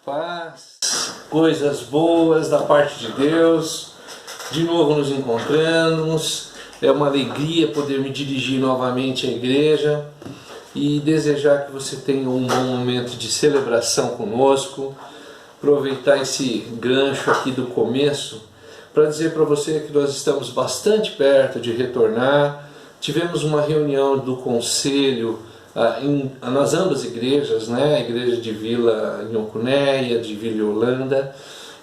Paz, coisas boas da parte de Deus, de novo nos encontramos. É uma alegria poder me dirigir novamente à igreja e desejar que você tenha um bom momento de celebração conosco. Aproveitar esse gancho aqui do começo para dizer para você que nós estamos bastante perto de retornar. Tivemos uma reunião do conselho nas ambas igrejas, né? A igreja de Vila Nhocunéia, de Vila Holanda,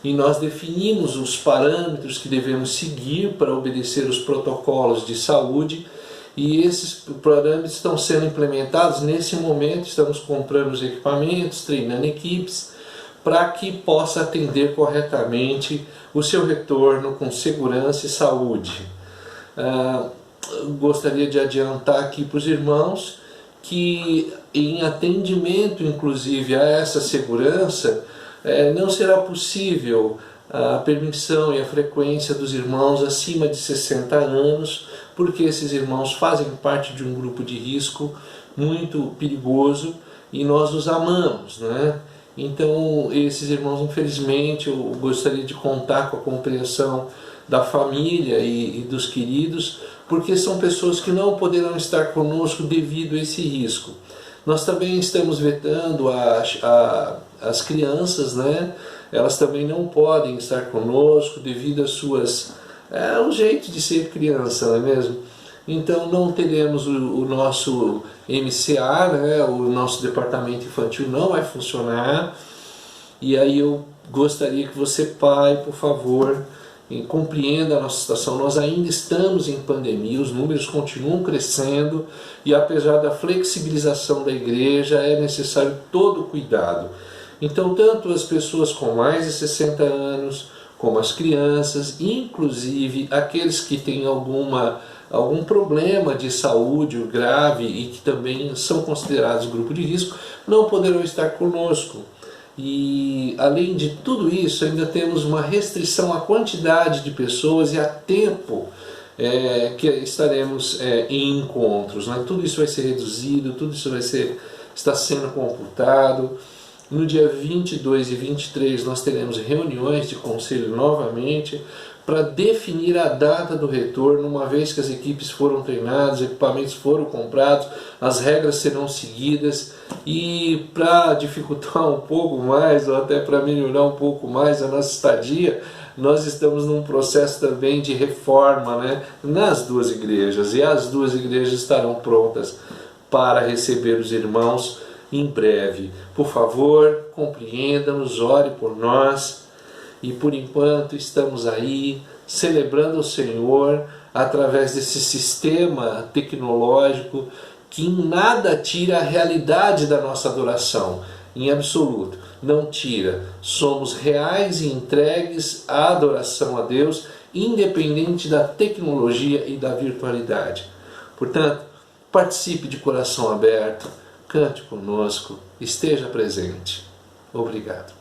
e nós definimos os parâmetros que devemos seguir para obedecer os protocolos de saúde, e esses parâmetros estão sendo implementados nesse momento. Estamos comprando os equipamentos, treinando equipes, para que possa atender corretamente o seu retorno com segurança e saúde. Gostaria de adiantar aqui para os irmãos que, em atendimento inclusive a essa segurança, não será possível a permissão e a frequência dos irmãos acima de 60 anos, porque esses irmãos fazem parte de um grupo de risco muito perigoso e nós os amamos, né? Então, esses irmãos, infelizmente, eu gostaria de contar com a compreensão da família e dos queridos, porque são pessoas que não poderão estar conosco devido a esse risco. Nós também estamos vetando as crianças, né? Elas também não podem estar conosco devido às suas... o jeito de ser criança, não é mesmo? Então não teremos o nosso MCA, né? O nosso departamento infantil não vai funcionar. E aí eu gostaria que você, pai, por favor, compreenda a nossa situação. Nós ainda estamos em pandemia, os números continuam crescendo, e apesar da flexibilização da igreja, é necessário todo o cuidado. Então, tanto as pessoas com mais de 60 anos, como as crianças, inclusive aqueles que têm algum problema de saúde grave e que também são considerados grupo de risco, não poderão estar conosco. E além de tudo isso, ainda temos uma restrição à quantidade de pessoas e a tempo que estaremos em encontros, né? Tudo isso vai ser reduzido, tudo isso está sendo computado. No dia 22 e 23 nós teremos reuniões de conselho novamente para definir a data do retorno, uma vez que as equipes foram treinadas, equipamentos foram comprados, as regras serão seguidas. E para dificultar um pouco mais, ou até para melhorar um pouco mais a nossa estadia, nós estamos num processo também de reforma, né, nas duas igrejas, e as duas igrejas estarão prontas para receber os irmãos em breve. Por favor, compreenda-nos, ore por nós. E por enquanto estamos aí celebrando o Senhor através desse sistema tecnológico que em nada tira a realidade da nossa adoração, em absoluto, não tira. Somos reais e entregues à adoração a Deus, independente da tecnologia e da virtualidade. Portanto, participe de coração aberto, cante conosco, esteja presente. Obrigado.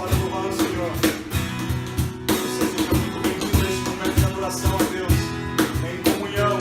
para louvar o Senhor. Você seja muito bem-vindo a este momento de adoração a Deus, em comunhão.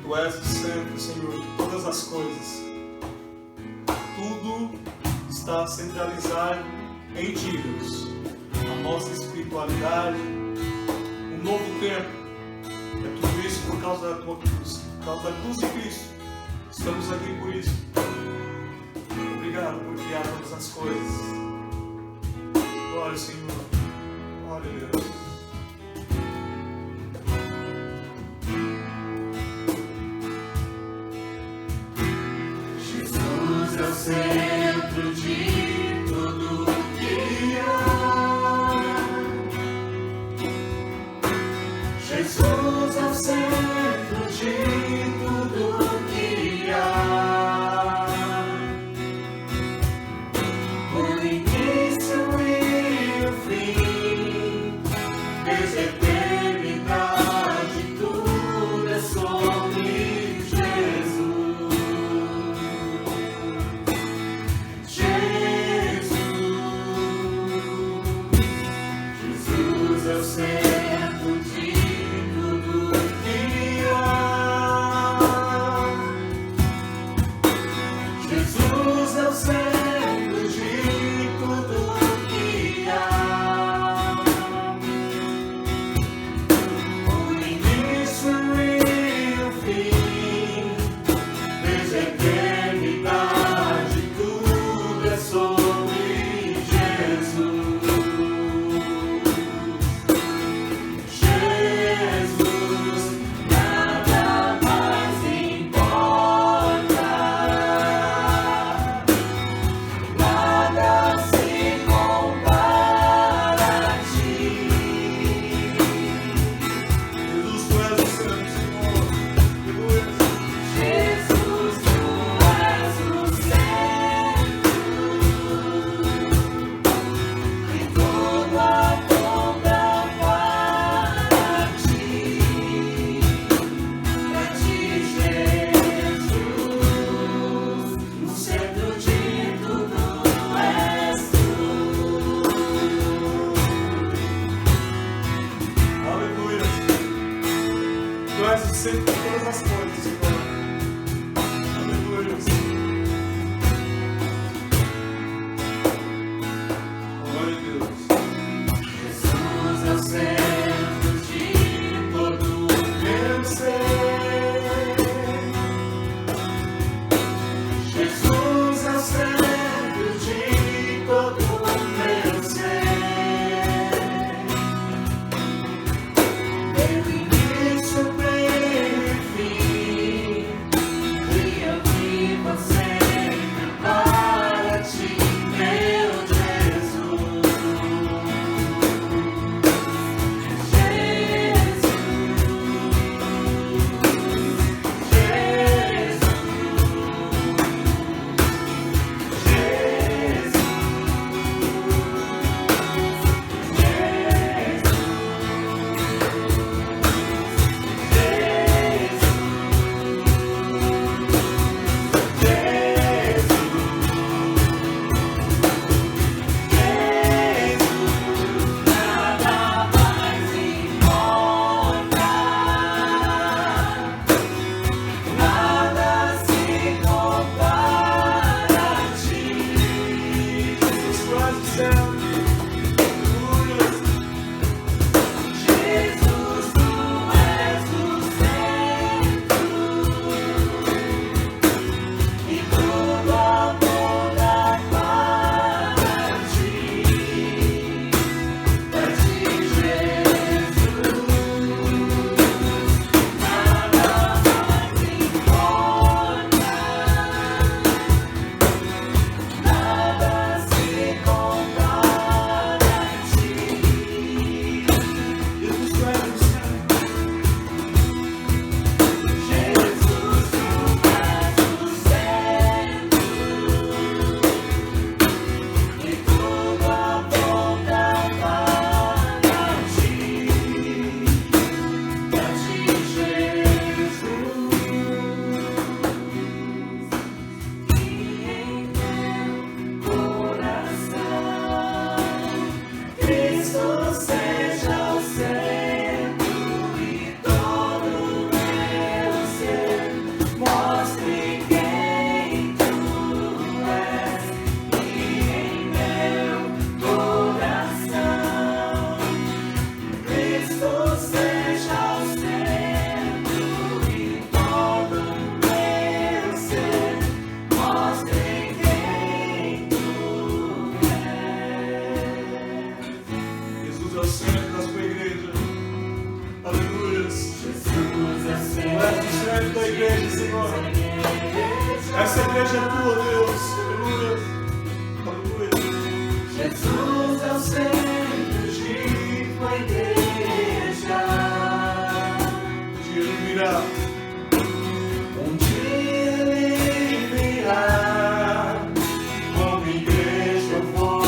Tu és o centro, Senhor, de todas as coisas. Tudo está centralizado em Ti, Deus. A nossa espiritualidade, um novo tempo. É tudo isso por causa da Tua cruz, por causa da cruz de Cristo. Estamos aqui por isso. Obrigado por criar todas as coisas. Glória, Senhor. Glória a Deus. Jesus é o centro de tudo que há. Jesus é o centro de tudo que há. início e o fim, desde a eternidade, tudo é sobre Jesus. Jesus é o centro de tudo que há. Jesus é o centro de tudo que há. O início e o fim, desde a eternidade, tudo é sobre Jesus. Jesus, nada mais importa. Nada se compara a ti. Jesus, tu és o Senhor. Jesus, tu és o centro e tudo aponta para ti, Jesus, no centro de tudo és tu. Aleluia. Tu és o centro de todas as coisas, Senhor. Aleluia. Glória a Deus. Jesus é o centro de todo o meu ser. Jesus é o centro de todo o meu ser. Meu início, meio e fim, e eu vivo sempre para ti, meu Jesus. Nada mais importa, nada se compara a ti. Jesus, tu és o centro. Aleluia. Jesus, tu és o centro e tudo aponta para ti, Jesus. Nada mais importa, nada se compara a ti. Jesus, tu és o centro. Jesus, tu és o centro e tudo aponta para ti, Jesus. E em meu coração, Cristo seja o centro e todo o meu ser mostre quem tu és. E em meu coração, Cristo seja o centro e todo o meu ser mostre quem tu és. Jesus é o centro da sua igreja. Aleluia. Jesus é Tu és o centro da igreja, Senhor. Essa igreja é tua, Deus. Aleluia. Aleluia. Jesus é o centro de tua igreja. Dia ele virá. Um dia ele virá, como igreja eu vou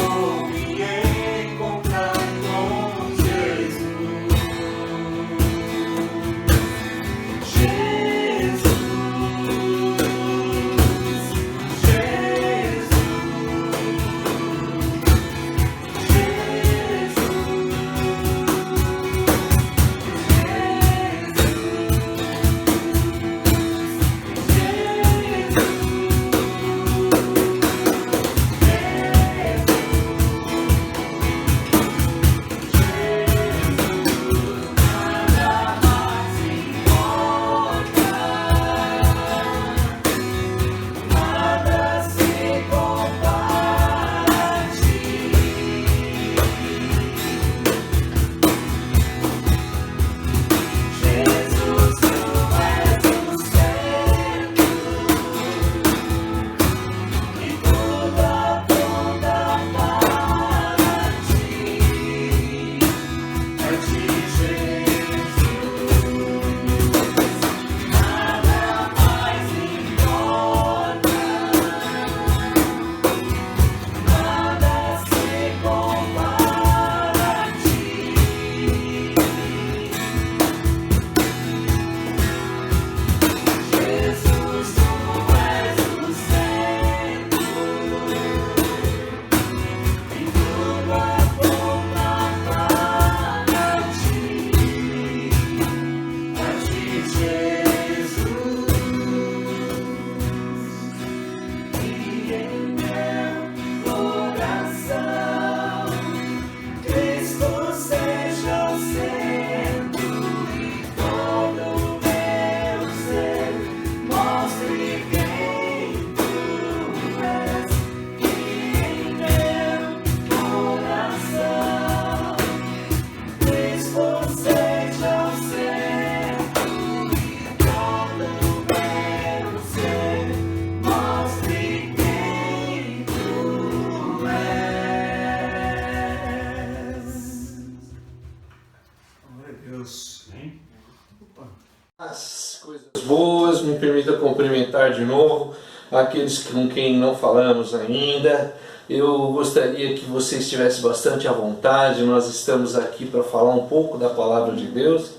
boas. Me permita cumprimentar de novo aqueles com quem não falamos ainda. Eu gostaria que você estivesse bastante à vontade. Nós estamos aqui para falar um pouco da Palavra de Deus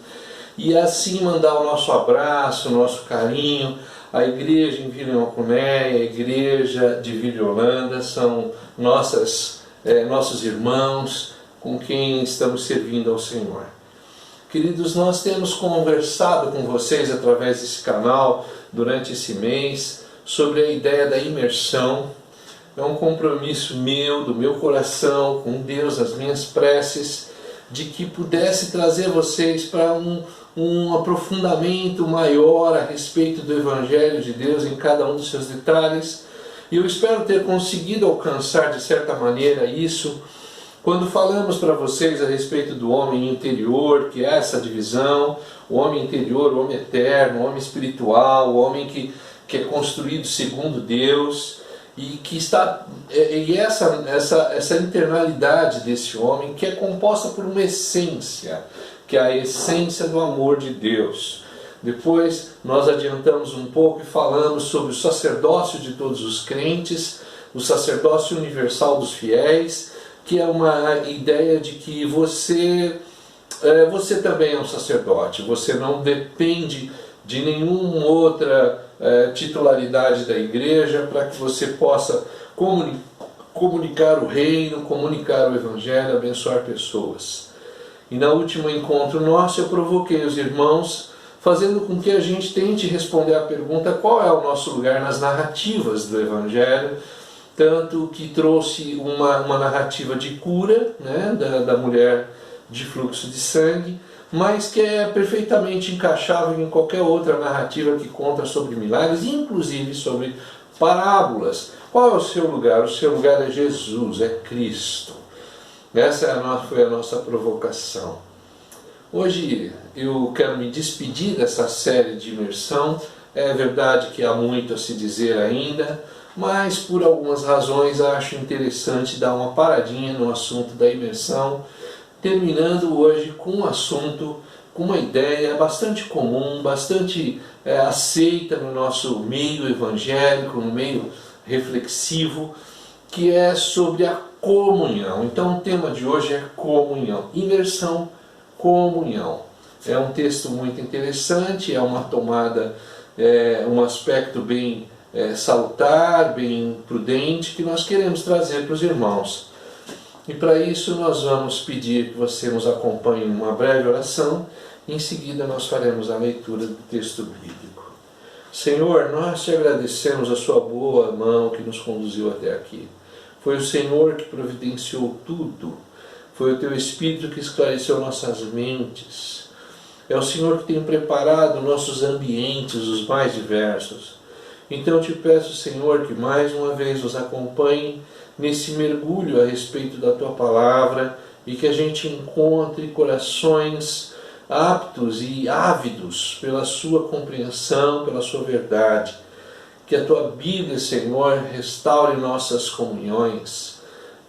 e assim mandar o nosso abraço, o nosso carinho. A igreja em Vila Macunéia, a igreja de Vila Holanda são nossos irmãos com quem estamos servindo ao Senhor. Queridos, nós temos conversado com vocês através desse canal durante esse mês sobre a ideia da imersão. É um compromisso meu, do meu coração, com Deus, as minhas preces, de que pudesse trazer vocês para um aprofundamento maior a respeito do Evangelho de Deus em cada um dos seus detalhes. E eu espero ter conseguido alcançar de certa maneira isso quando falamos para vocês a respeito do homem interior, que é essa divisão, o homem interior, o homem eterno, o homem espiritual, o homem que é construído segundo Deus, e que está essa internalidade desse homem que é composta por uma essência, que é a essência do amor de Deus. Depois nós adiantamos um pouco e falamos sobre o sacerdócio de todos os crentes, o sacerdócio universal dos fiéis, que é uma ideia de que você também é um sacerdote, você não depende de nenhuma outra titularidade da igreja para que você possa comunicar o reino, comunicar o evangelho, abençoar pessoas. E no último encontro nosso eu provoquei os irmãos, fazendo com que a gente tente responder à pergunta: qual é o nosso lugar nas narrativas do evangelho? Tanto que trouxe uma narrativa de cura, né, da mulher de fluxo de sangue, mas que é perfeitamente encaixável em qualquer outra narrativa que conta sobre milagres, inclusive sobre parábolas. Qual é o seu lugar? O seu lugar é Jesus, é Cristo. Essa foi a nossa provocação. Hoje eu quero me despedir dessa série de imersão. É verdade que há muito a se dizer ainda, mas por algumas razões acho interessante dar uma paradinha no assunto da imersão, terminando hoje com um assunto, com uma ideia bastante comum, bastante aceita no nosso meio evangélico, no meio reflexivo, que é sobre a comunhão. Então o tema de hoje é comunhão, imersão, comunhão. É um texto muito interessante, é uma tomada, um aspecto bem salutar, bem prudente, que nós queremos trazer para os irmãos. E para isso nós vamos pedir que você nos acompanhe em uma breve oração, e em seguida nós faremos a leitura do texto bíblico. Senhor, nós te agradecemos a sua boa mão que nos conduziu até aqui. Foi o Senhor que providenciou tudo, foi o teu Espírito que esclareceu nossas mentes, é o Senhor que tem preparado nossos ambientes, os mais diversos. Então te peço, Senhor, que mais uma vez nos acompanhe nesse mergulho a respeito da Tua Palavra e que a gente encontre corações aptos e ávidos pela Sua compreensão, pela Sua verdade. Que a Tua Bíblia, Senhor, restaure nossas comunhões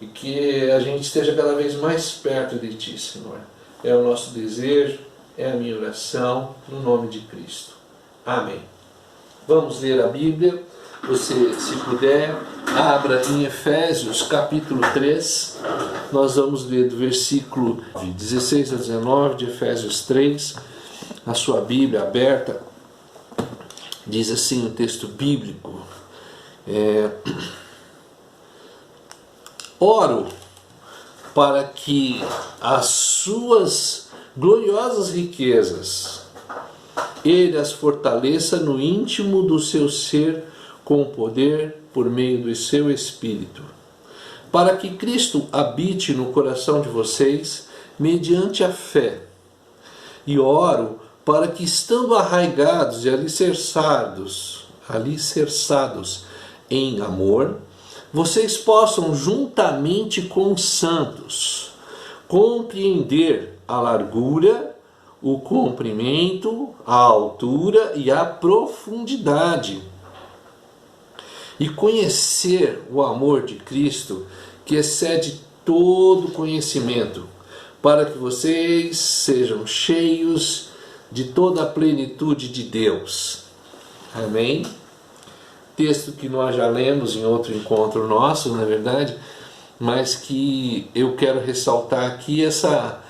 e que a gente esteja cada vez mais perto de Ti, Senhor. É o nosso desejo, é a minha oração, no nome de Cristo. Amém. Vamos ler a Bíblia. Você, se puder, abra em Efésios capítulo 3. Nós vamos ler do versículo 16 a 19 de Efésios 3. A sua Bíblia aberta. Diz assim o texto bíblico. Oro para que as suas gloriosas riquezas Ele as fortaleça no íntimo do seu ser com poder por meio do seu Espírito, para que Cristo habite no coração de vocês mediante a fé. E oro para que, estando arraigados e alicerçados em amor, vocês possam, juntamente com os santos, compreender a largura, o comprimento, a altura e a profundidade, e conhecer o amor de Cristo, que excede todo conhecimento, para que vocês sejam cheios de toda a plenitude de Deus. Amém? Texto que nós já lemos em outro encontro nosso, na verdade, mas que eu quero ressaltar aqui essa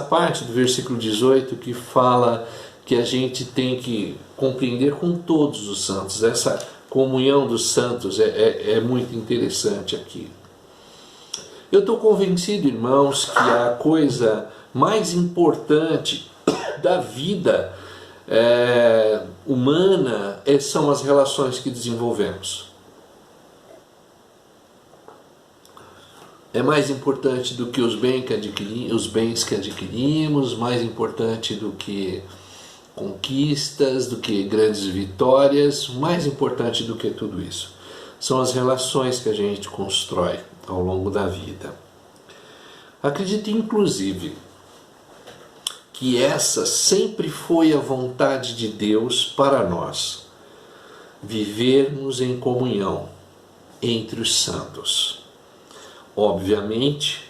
parte do versículo 18 que fala que a gente tem que compreender com todos os santos. Essa comunhão dos santos é muito interessante aqui. Eu estou convencido, irmãos, que a coisa mais importante da vida humana são as relações que desenvolvemos. É mais importante do que os bens que adquirimos, mais importante do que conquistas, do que grandes vitórias, mais importante do que tudo isso são as relações que a gente constrói ao longo da vida. Acredito, inclusive, que essa sempre foi a vontade de Deus para nós, vivermos em comunhão entre os santos. Obviamente,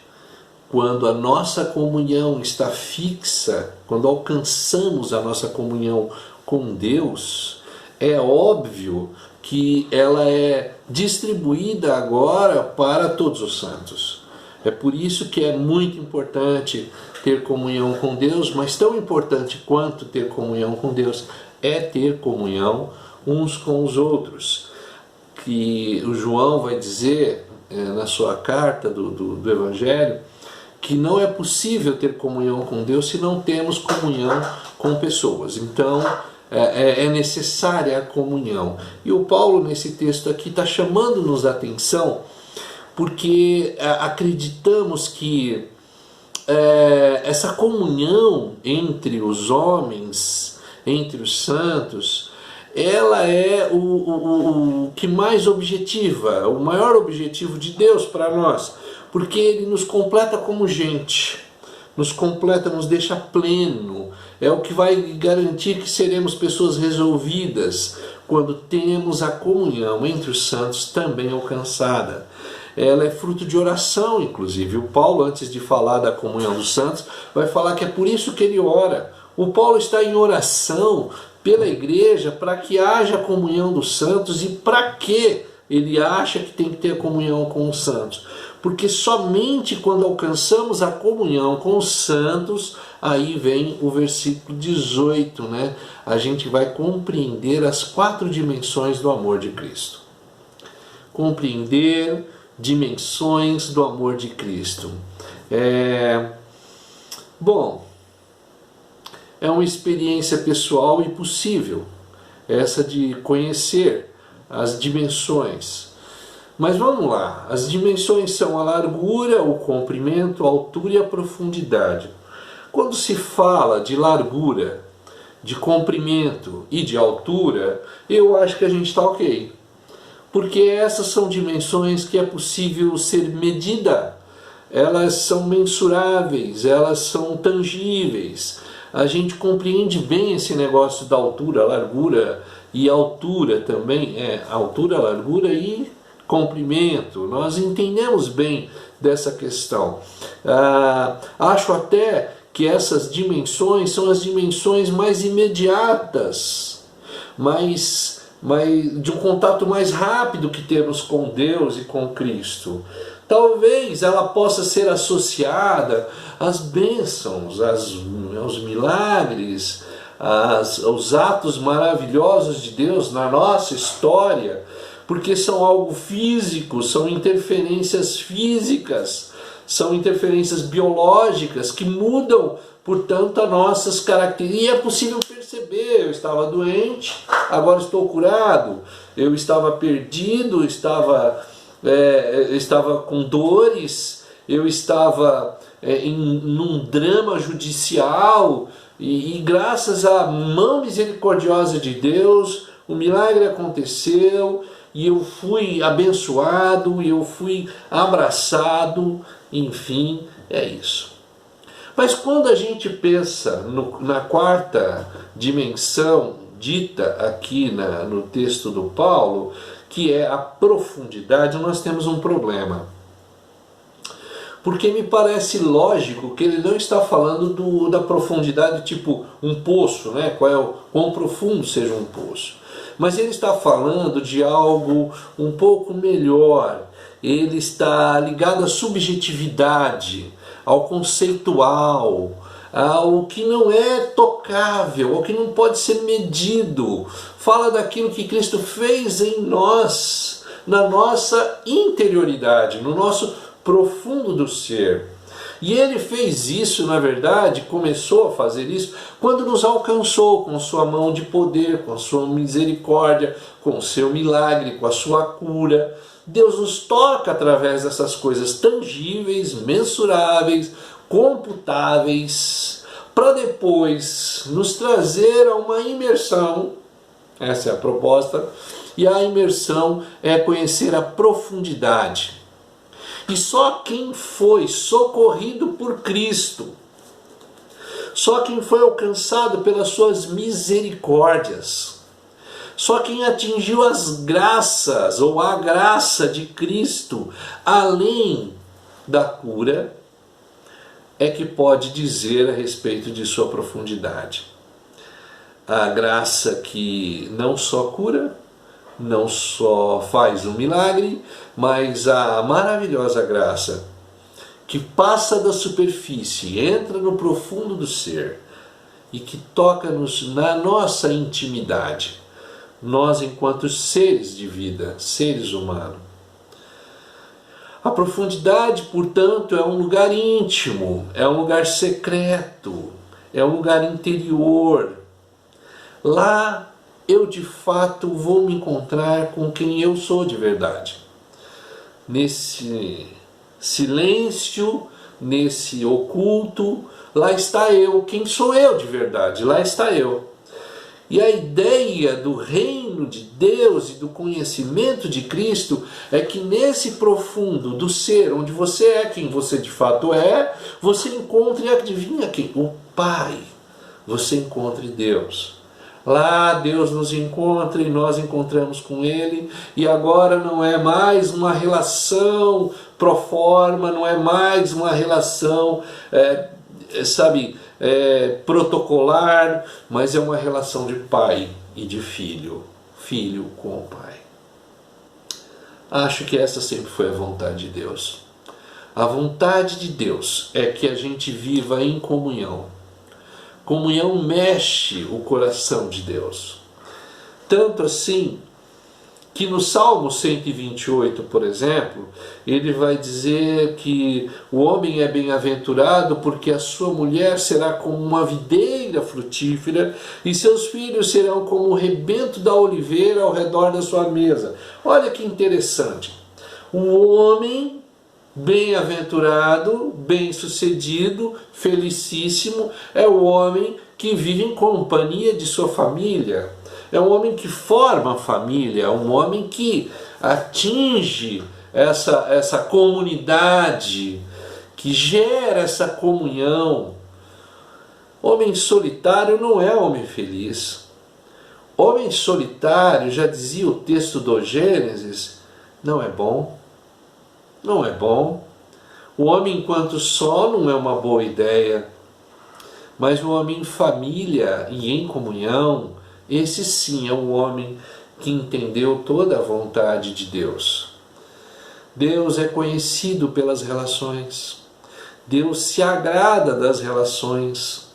quando a nossa comunhão está fixa, quando alcançamos a nossa comunhão com Deus, é óbvio que ela é distribuída agora para todos os santos. É por isso que é muito importante ter comunhão com Deus, mas tão importante quanto ter comunhão com Deus é ter comunhão uns com os outros. Que o João vai dizer na sua carta do Evangelho que não é possível ter comunhão com Deus se não temos comunhão com pessoas. Então é necessária a comunhão. E o Paulo nesse texto aqui está chamando-nos a atenção porque acreditamos que essa comunhão entre os homens, entre os santos, ela é o que mais objetiva, o maior objetivo de Deus para nós, porque Ele nos completa como gente, nos completa, nos deixa pleno, é o que vai garantir que seremos pessoas resolvidas quando temos a comunhão entre os santos também alcançada. Ela é fruto de oração, inclusive. O Paulo, antes de falar da comunhão dos santos, vai falar que é por isso que ele ora. O Paulo está em oração pela igreja para que haja comunhão dos santos. E para que ele acha que tem que ter comunhão com os santos? Porque somente quando alcançamos a comunhão com os santos, aí vem o versículo 18, né? A gente vai compreender as 4 dimensões do amor de Cristo. Compreender dimensões do amor de Cristo. Bom, é uma experiência pessoal e possível, essa de conhecer as dimensões. Mas vamos lá, as dimensões são a largura, o comprimento, a altura e a profundidade. Quando se fala de largura, de comprimento e de altura, eu acho que a gente está ok. Porque essas são dimensões que é possível ser medida, elas são mensuráveis, elas são tangíveis. A gente compreende bem esse negócio da altura, largura e altura também, altura, largura e comprimento. Nós entendemos bem dessa questão. Acho até que essas dimensões são as dimensões mais imediatas, de um contato mais rápido que temos com Deus e com Cristo. Talvez ela possa ser associada às bênçãos, aos milagres, aos atos maravilhosos de Deus na nossa história, porque são algo físico, são interferências físicas, são interferências biológicas que mudam, portanto, as nossas características. E é possível perceber, eu estava doente, agora estou curado, eu estava perdido, estava com dores, eu estava num drama judicial, e graças à mão misericordiosa de Deus, o milagre aconteceu, e eu fui abençoado, e eu fui abraçado, enfim, é isso. Mas quando a gente pensa na 4ª dimensão dita aqui no texto do Paulo, que é a profundidade, nós temos um problema. Porque me parece lógico que ele não está falando da profundidade tipo um poço, né? Quão profundo seja um poço. Mas ele está falando de algo um pouco melhor. Ele está ligado à subjetividade, ao conceitual, ao que não é tocável, ao que não pode ser medido. Fala daquilo que Cristo fez em nós, na nossa interioridade, no nosso profundo do ser. E ele fez isso, na verdade, começou a fazer isso quando nos alcançou com sua mão de poder, com sua misericórdia, com o seu milagre, com a sua cura. Deus nos toca através dessas coisas tangíveis, mensuráveis, computáveis, para depois nos trazer a uma imersão. Essa é a proposta. E a imersão é conhecer a profundidade. E só quem foi socorrido por Cristo, só quem foi alcançado pelas suas misericórdias, só quem atingiu as graças ou a graça de Cristo, além da cura, é que pode dizer a respeito de sua profundidade. A graça que não só cura, não só faz um milagre, mas a maravilhosa graça que passa da superfície, entra no profundo do ser e que toca-nos na nossa intimidade, nós enquanto seres de vida, seres humanos. A profundidade, portanto, é um lugar íntimo, é um lugar secreto, é um lugar interior. Lá eu de fato vou me encontrar com quem eu sou de verdade. Nesse silêncio, nesse oculto, lá está eu. Quem sou eu de verdade? Lá está eu. E a ideia do reino de Deus e do conhecimento de Cristo é que nesse profundo do ser, onde você é quem você de fato é, você encontre, adivinha quem? O Pai. Você encontre Deus. Lá Deus nos encontra e nós encontramos com Ele, e agora não é mais uma relação pro forma, não é mais uma relação, protocolar, mas é uma relação de pai e de filho, filho com o pai. Acho que essa sempre foi a vontade de Deus. A vontade de Deus é que a gente viva em comunhão. Comunhão mexe o coração de Deus. Tanto assim que no Salmo 128, por exemplo, ele vai dizer que o homem é bem-aventurado porque a sua mulher será como uma videira frutífera e seus filhos serão como o rebento da oliveira ao redor da sua mesa. Olha que interessante. O homem bem-aventurado, bem-sucedido, felicíssimo, é o homem que vive em companhia de sua família, é um homem que forma a família, é um homem que atinge essa comunidade, que gera essa comunhão. Homem solitário não é homem feliz. Homem solitário, já dizia o texto do Gênesis, não é bom. Não é bom. O homem enquanto só não é uma boa ideia. Mas o homem em família e em comunhão, esse sim é um homem que entendeu toda a vontade de Deus. Deus é conhecido pelas relações. Deus se agrada das relações.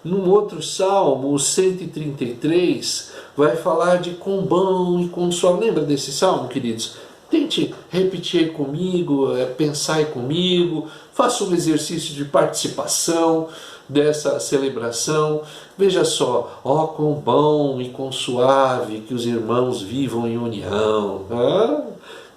Num outro salmo, o 133, vai falar de quão bom e quão suave. Lembra desse salmo, queridos? Tente repetir aí comigo, pensar aí comigo, faça um exercício de participação dessa celebração. Veja só, ó quão bom e quão suave que os irmãos vivam em união.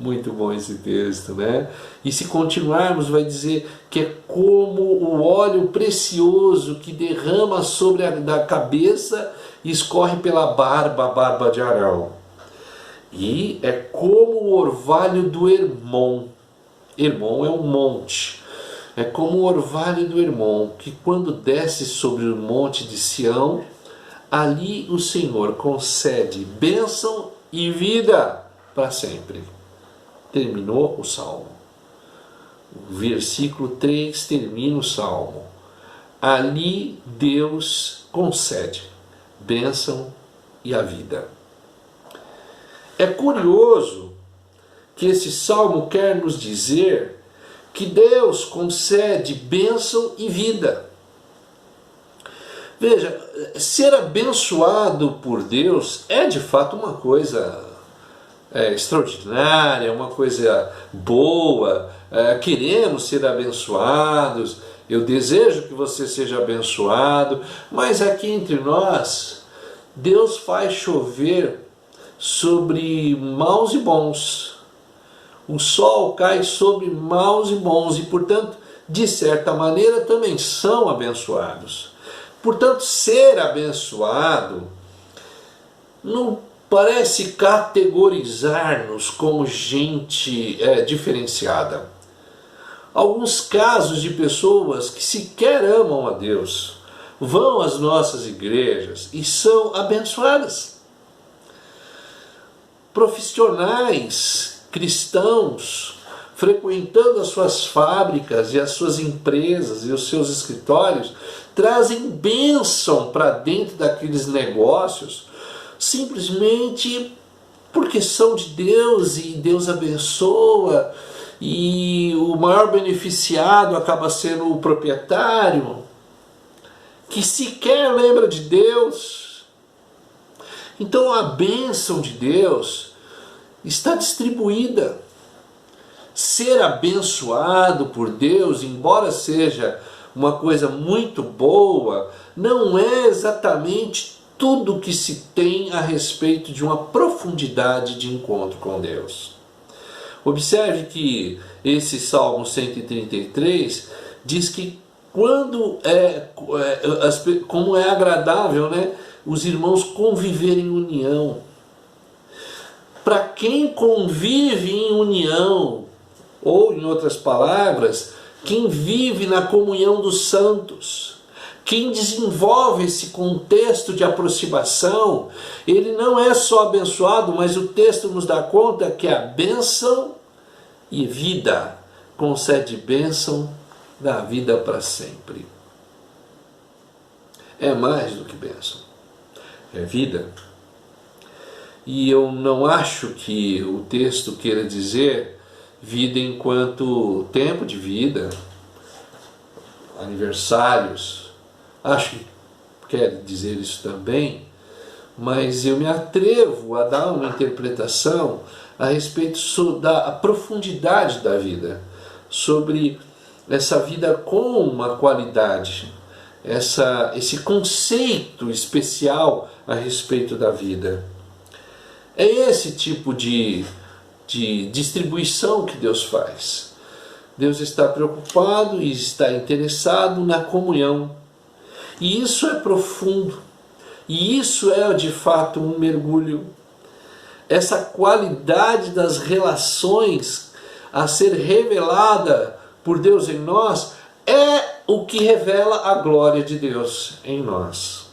Muito bom esse texto, né? E se continuarmos, vai dizer que é como o óleo precioso que derrama sobre a cabeça e escorre pela barba, a barba de Arão. E é como o orvalho do Hermon. Hermon é um monte. É como o orvalho do Hermon, que quando desce sobre o monte de Sião, ali o Senhor concede bênção e vida para sempre. Terminou o Salmo. O versículo 3 termina o Salmo. Ali Deus concede bênção e a vida. É curioso que esse salmo quer nos dizer que Deus concede bênção e vida. Veja, ser abençoado por Deus é de fato uma coisa extraordinária, uma coisa boa. Queremos ser abençoados, eu desejo que você seja abençoado, mas aqui entre nós, Deus faz chover sobre maus e bons. O sol cai sobre maus e bons e, portanto, de certa maneira também são abençoados. Portanto, ser abençoado não parece categorizar-nos como gente diferenciada. Alguns casos de pessoas que sequer amam a Deus vão às nossas igrejas e são abençoadas. Profissionais cristãos frequentando as suas fábricas e as suas empresas e os seus escritórios trazem bênção para dentro daqueles negócios simplesmente porque são de Deus e Deus abençoa, e o maior beneficiado acaba sendo o proprietário, que sequer lembra de Deus. Então a bênção de Deus está distribuída. Ser abençoado por Deus, embora seja uma coisa muito boa, não é exatamente tudo o que se tem a respeito de uma profundidade de encontro com Deus. Observe que esse Salmo 133 diz que como é agradável, né, os irmãos conviverem em união. Para quem convive em união, ou em outras palavras, quem vive na comunhão dos santos, quem desenvolve esse contexto de aproximação, ele não é só abençoado, mas o texto nos dá conta que a bênção e vida concede bênção da vida para sempre. É mais do que bênção, é vida. E eu não acho que o texto queira dizer vida enquanto tempo de vida, aniversários. Acho que quer dizer isso também, mas eu me atrevo a dar uma interpretação a respeito da profundidade da vida, sobre essa vida com uma qualidade, esse conceito especial a respeito da vida. É esse tipo de distribuição que Deus faz. Deus está preocupado e está interessado na comunhão. E isso é profundo. E isso é de fato um mergulho. Essa qualidade das relações a ser revelada por Deus em nós é o que revela a glória de Deus em nós.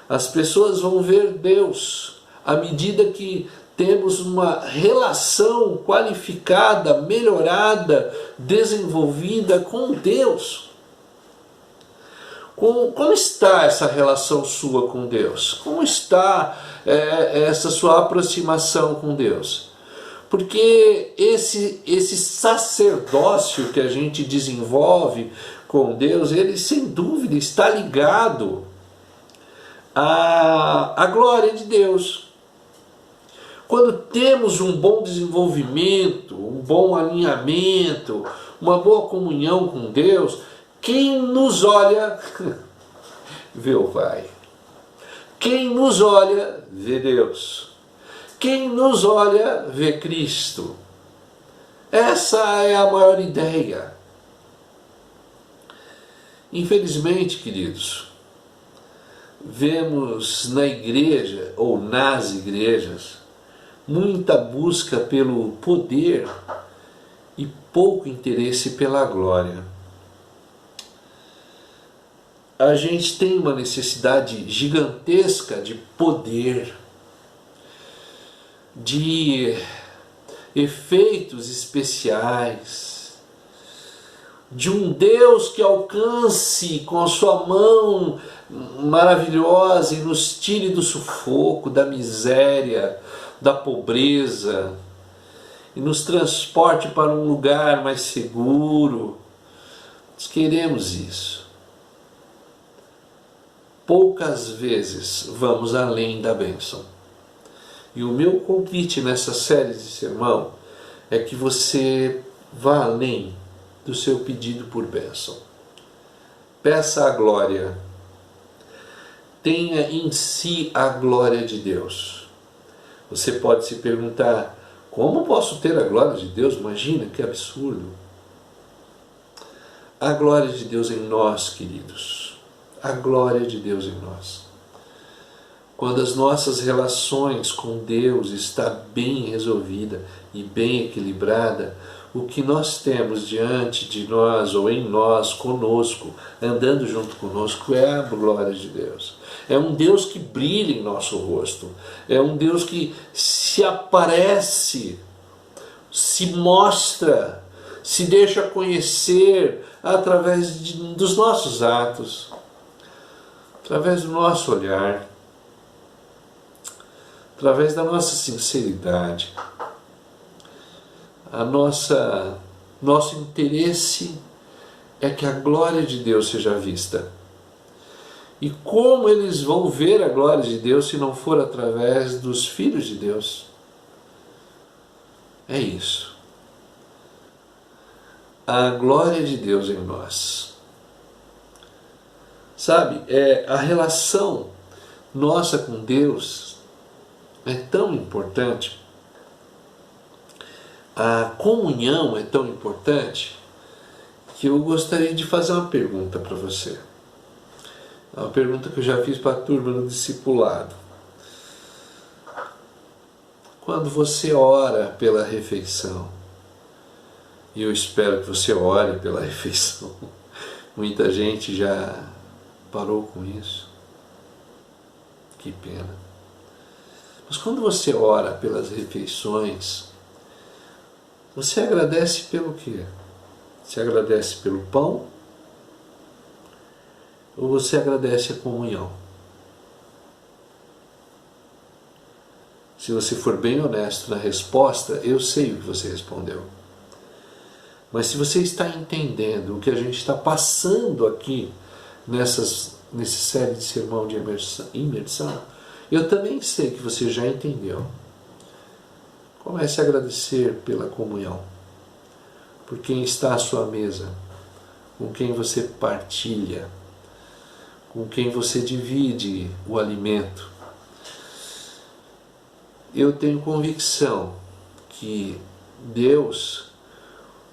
As pessoas vão ver Deus à medida que temos uma relação qualificada, melhorada, desenvolvida com Deus. Como está essa relação sua com Deus? Como está essa sua aproximação com Deus? Porque esse sacerdócio que a gente desenvolve com Deus, ele sem dúvida está ligado à glória de Deus. Quando temos um bom desenvolvimento, um bom alinhamento, uma boa comunhão com Deus, quem nos olha, vê o Pai. Quem nos olha, vê Deus. Quem nos olha, vê Cristo. Essa é a maior ideia. Infelizmente, queridos, vemos na igreja, ou nas igrejas, muita busca pelo poder e pouco interesse pela glória. A gente tem uma necessidade gigantesca de poder, de efeitos especiais, de um Deus que alcance com a sua mão maravilhosa e nos tire do sufoco, da miséria, da pobreza e nos transporte para um lugar mais seguro. Nós queremos isso. Poucas vezes vamos além da bênção. E o meu convite nessa série de sermão é que você vá além do seu pedido por bênção. Peça a glória. Tenha em si a glória de Deus. Você pode se perguntar, como posso ter a glória de Deus? Imagina, que absurdo. A glória de Deus em nós, queridos. A glória de Deus em nós. Quando as nossas relações com Deus está bem resolvida e bem equilibrada, o que nós temos diante de nós ou em nós, conosco, andando junto conosco, é a glória de Deus. É um Deus que brilha em nosso rosto. É um Deus que se aparece, se mostra, se deixa conhecer através dos nossos atos, através do nosso olhar, através da nossa sinceridade. Nosso interesse é que a glória de Deus seja vista. E como eles vão ver a glória de Deus se não for através dos filhos de Deus? É isso. A glória de Deus em nós. Sabe, a relação nossa com Deus é tão importante. A comunhão é tão importante que eu gostaria de fazer uma pergunta para você. É uma pergunta que eu já fiz para a turma no discipulado. Quando você ora pela refeição, e eu espero que você ore pela refeição, muita gente já parou com isso, que pena. Mas quando você ora pelas refeições, você agradece pelo quê? Você agradece pelo pão? Ou você agradece a comunhão? Se você for bem honesto na resposta, eu sei o que você respondeu. Mas se você está entendendo o que a gente está passando aqui nesse série de sermão de imersão, eu também sei que você já entendeu. Comece a agradecer pela comunhão, por quem está à sua mesa, com quem você partilha, com quem você divide o alimento. Eu tenho convicção que Deus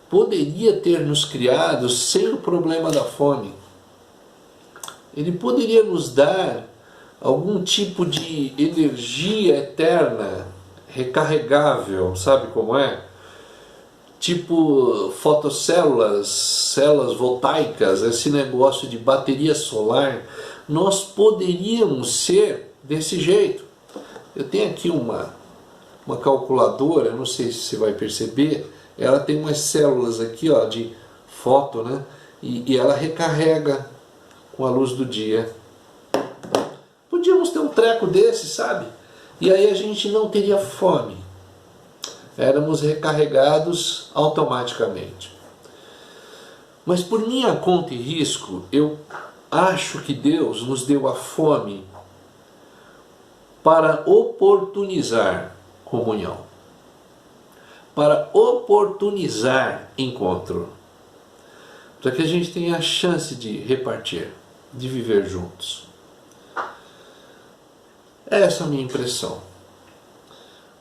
poderia ter nos criado sem o problema da fome. Ele poderia nos dar algum tipo de energia eterna, recarregável, sabe como é? Tipo fotocélulas, células voltaicas, esse negócio de bateria solar. Nós poderíamos ser desse jeito. Eu tenho aqui uma calculadora, não sei se você vai perceber, ela tem umas células aqui, ó, de foto, né? E ela recarrega com a luz do dia. Podíamos ter um treco desse, sabe? E aí a gente não teria fome. Éramos recarregados automaticamente. Mas por minha conta e risco, eu acho que Deus nos deu a fome para oportunizar comunhão, para oportunizar encontro, para que a gente tenha a chance de repartir, de viver juntos. Essa é a minha impressão.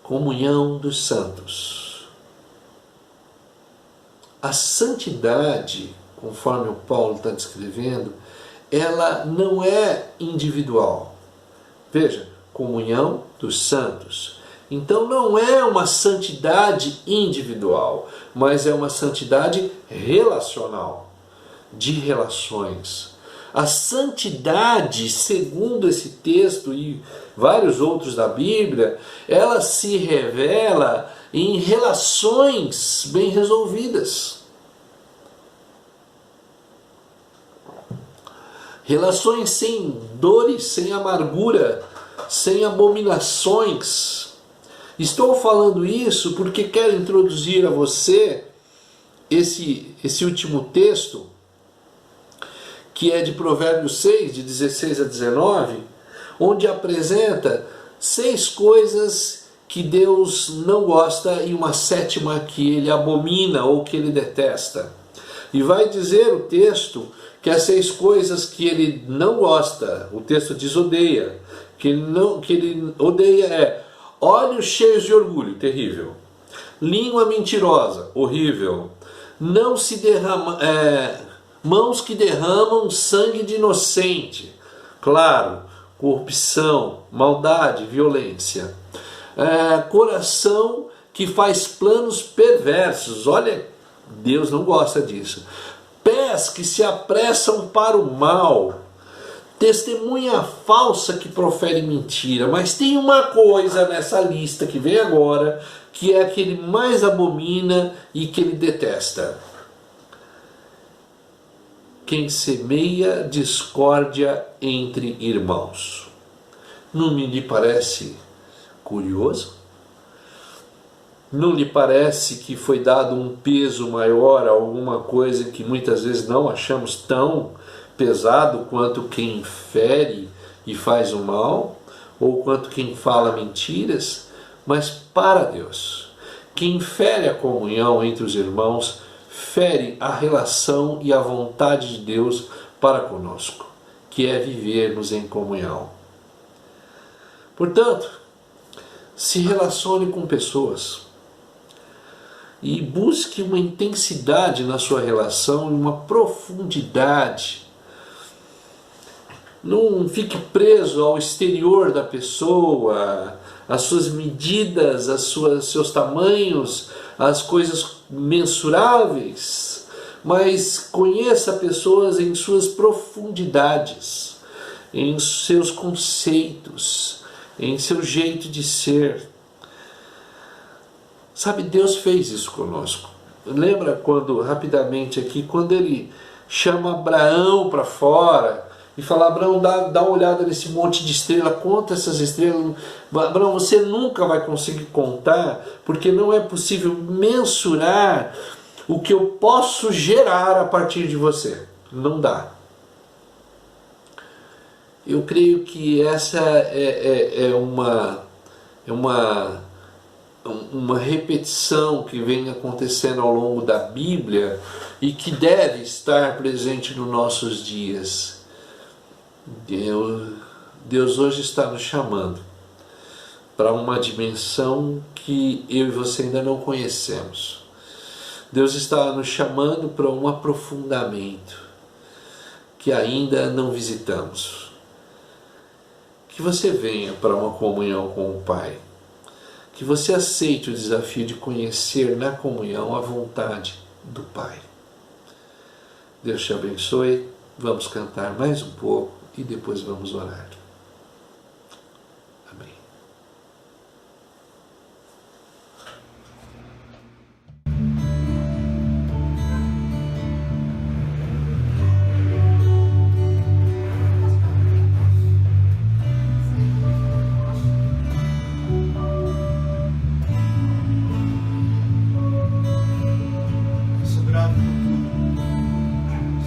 Comunhão dos santos. A santidade, conforme o Paulo está descrevendo, ela não é individual. Veja, comunhão dos santos. Então não é uma santidade individual, mas é uma santidade relacional, de relações. A santidade, segundo esse texto e vários outros da Bíblia, ela se revela em relações bem resolvidas. Relações sem dores, sem amargura, sem abominações. Estou falando isso porque quero introduzir a você esse último texto, que é de Provérbios 6, de 16 a 19, onde apresenta 6 coisas que Deus não gosta e uma 7ª que ele abomina ou que ele detesta. E vai dizer o texto que as 6 coisas que ele não gosta, o texto diz odeia, que ele odeia é olhos cheios de orgulho, terrível, língua mentirosa, horrível, não se derrama, mãos que derramam sangue de inocente, claro, corrupção, maldade, violência, coração que faz planos perversos, olha, Deus não gosta disso, pés que se apressam para o mal, testemunha falsa que profere mentira. Mas tem uma coisa nessa lista que vem agora, que é a que ele mais abomina e que ele detesta: quem semeia discórdia entre irmãos. Não lhe parece curioso? Não lhe parece que foi dado um peso maior a alguma coisa que muitas vezes não achamos tão pesado quanto quem fere e faz o mal, ou quanto quem fala mentiras? Mas para Deus, quem fere a comunhão entre os irmãos, fere a relação e a vontade de Deus para conosco, que é vivermos em comunhão. Portanto, se relacione com pessoas e busque uma intensidade na sua relação e uma profundidade. Não fique preso ao exterior da pessoa, às suas medidas, seus tamanhos, às coisas mensuráveis, mas conheça pessoas em suas profundidades, em seus conceitos, em seu jeito de ser. Sabe, Deus fez isso conosco. Lembra quando, rapidamente aqui, quando ele chama Abraão para fora e fala: Abraão, dá uma olhada nesse monte de estrela, conta essas estrelas. Abraão, você nunca vai conseguir contar, porque não é possível mensurar o que eu posso gerar a partir de você. Não dá. Eu creio que essa é uma repetição que vem acontecendo ao longo da Bíblia e que deve estar presente nos nossos dias. Deus hoje está nos chamando para uma dimensão que eu e você ainda não conhecemos. Deus está nos chamando para um aprofundamento que ainda não visitamos. Que você venha para uma comunhão com o Pai. Que você aceite o desafio de conhecer na comunhão a vontade do Pai. Deus te abençoe. Vamos cantar mais um pouco e depois vamos orar. Amém. Sou grato por tudo.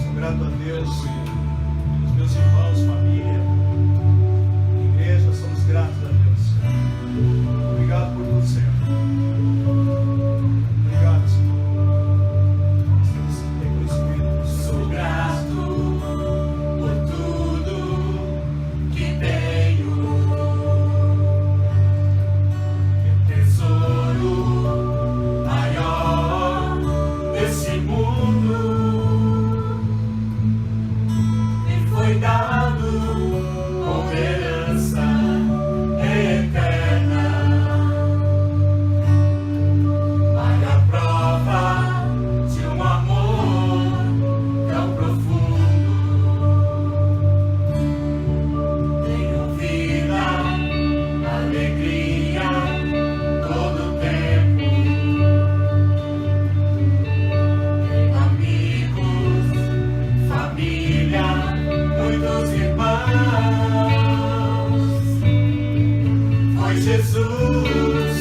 Sou grato a Deus e os meus irmãos, família, igreja, somos gratos a Deus. Obrigado por tudo, Senhor. Obrigado, Senhor. Nós temos reconhecimento. Sou grato por tudo que tenho. Meu tesouro maior desse mundo me foi dado como herança eterna. Vai a prova de um amor tão profundo. Tenho vida, alegria todo o tempo. Tenho amigos, família, muitos irmãos. Foi Jesus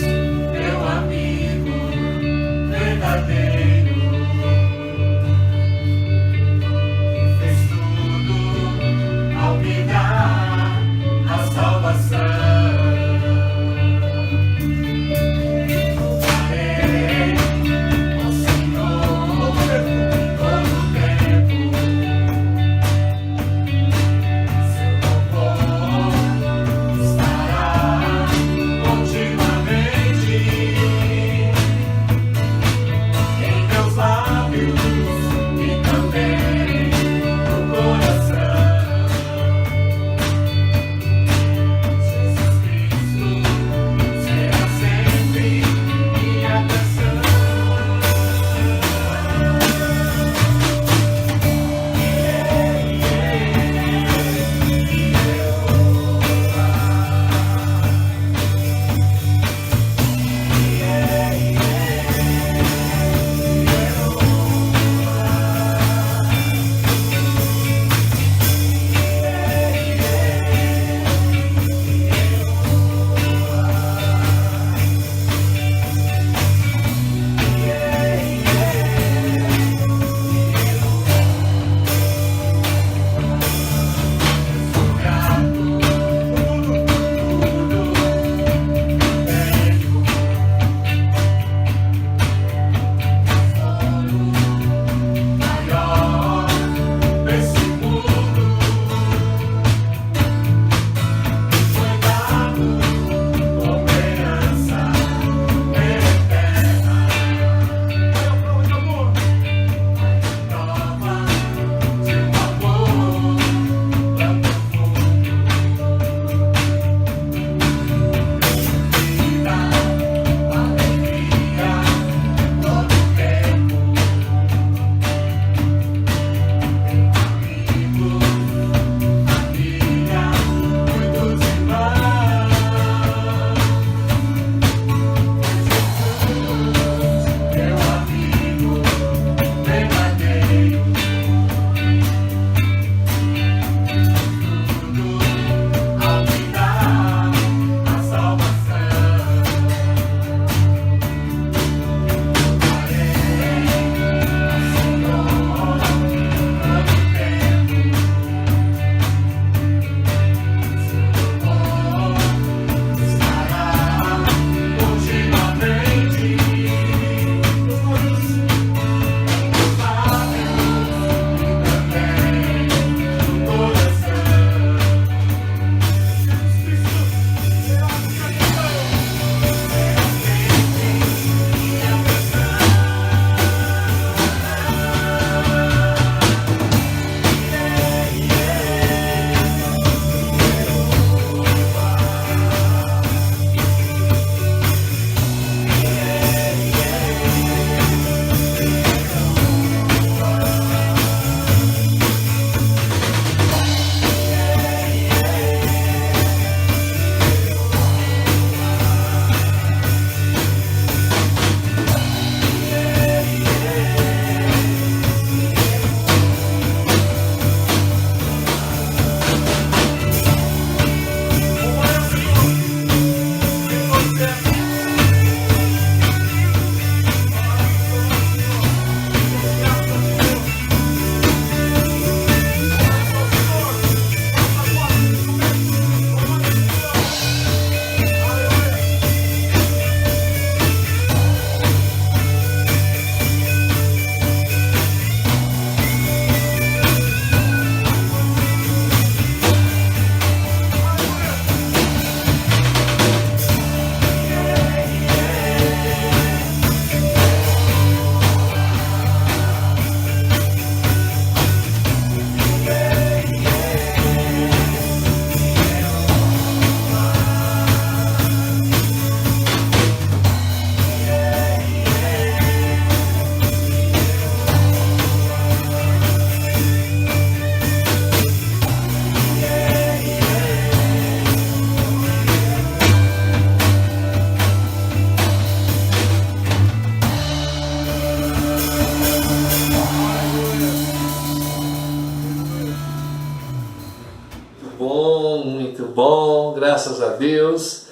bom, graças a Deus.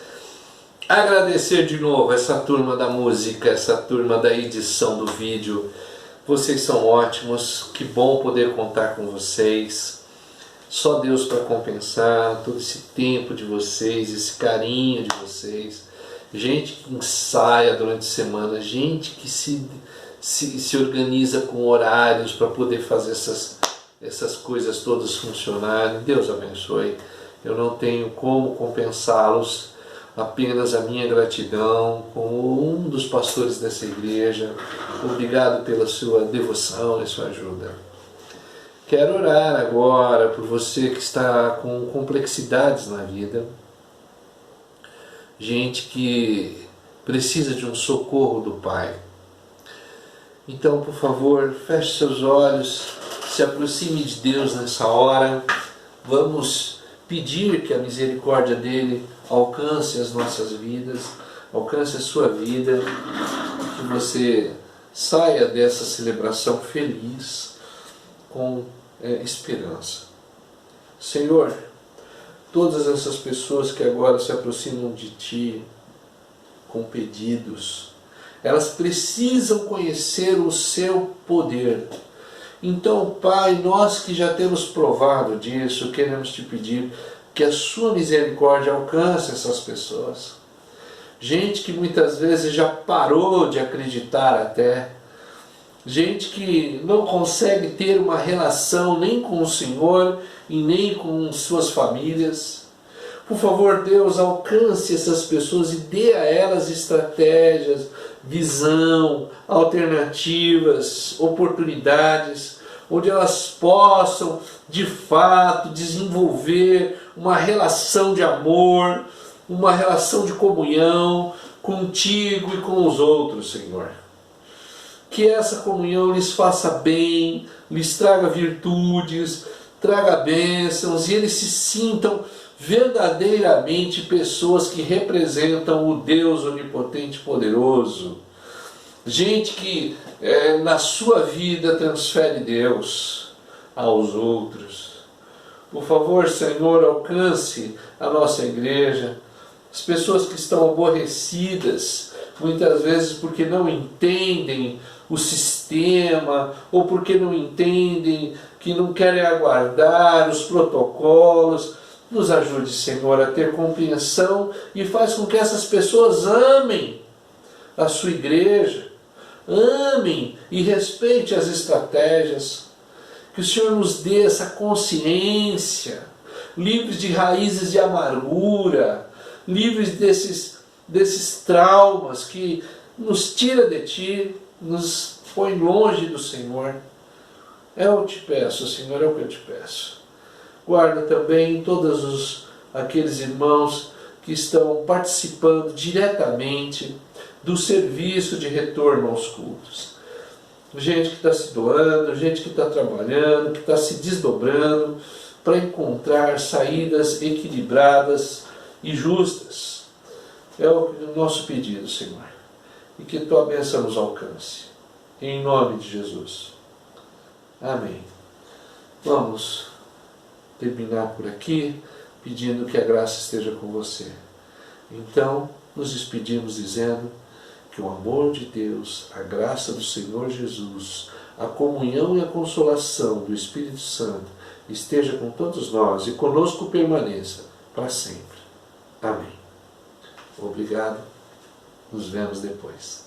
Agradecer de novo essa turma da música, essa turma da edição do vídeo. Vocês são ótimos, que bom poder contar com vocês. Só Deus para compensar todo esse tempo de vocês, esse carinho de vocês. Gente que ensaia durante a semana, gente que se organiza com horários para poder fazer essas coisas todas funcionarem. Deus abençoe. Eu não tenho como compensá-los, apenas a minha gratidão como um dos pastores dessa igreja. Obrigado pela sua devoção e sua ajuda. Quero orar agora por você que está com complexidades na vida, gente que precisa de um socorro do Pai. Então, por favor, feche seus olhos, se aproxime de Deus nessa hora. Vamos pedir que a misericórdia dele alcance as nossas vidas, alcance a sua vida, que você saia dessa celebração feliz, com esperança. Senhor, todas essas pessoas que agora se aproximam de Ti com pedidos, elas precisam conhecer o Seu poder. Então, Pai, nós que já temos provado disso, queremos Te pedir que a Sua misericórdia alcance essas pessoas. Gente que muitas vezes já parou de acreditar até, gente que não consegue ter uma relação nem com o Senhor e nem com suas famílias. Por favor, Deus, alcance essas pessoas e dê a elas estratégias, visão, alternativas, oportunidades, onde elas possam, de fato, desenvolver uma relação de amor, uma relação de comunhão contigo e com os outros, Senhor. Que essa comunhão lhes faça bem, lhes traga virtudes, traga bênçãos, e eles se sintam verdadeiramente pessoas que representam o Deus onipotente e poderoso. Gente que na sua vida transfere Deus aos outros. Por favor, Senhor, alcance a nossa igreja, as pessoas que estão aborrecidas, muitas vezes porque não entendem o sistema, ou porque não entendem, que não querem aguardar os protocolos. Nos ajude, Senhor, a ter compreensão e faz com que essas pessoas amem a sua igreja, amem e respeitem as estratégias. Que o Senhor nos dê essa consciência, livres de raízes de amargura, livres desses traumas que nos tira de Ti, nos põe longe do Senhor. Eu te peço, Senhor, é o que eu te peço. Guarda também todos aqueles irmãos que estão participando diretamente do serviço de retorno aos cultos. Gente que está se doando, gente que está trabalhando, que está se desdobrando para encontrar saídas equilibradas e justas. É o nosso pedido, Senhor. E que Tua bênção nos alcance. Em nome de Jesus. Amém. Vamos terminar por aqui, pedindo que a graça esteja com você. Então, nos despedimos dizendo que o amor de Deus, a graça do Senhor Jesus, a comunhão e a consolação do Espírito Santo esteja com todos nós e conosco permaneça para sempre. Amém. Obrigado. Nos vemos depois.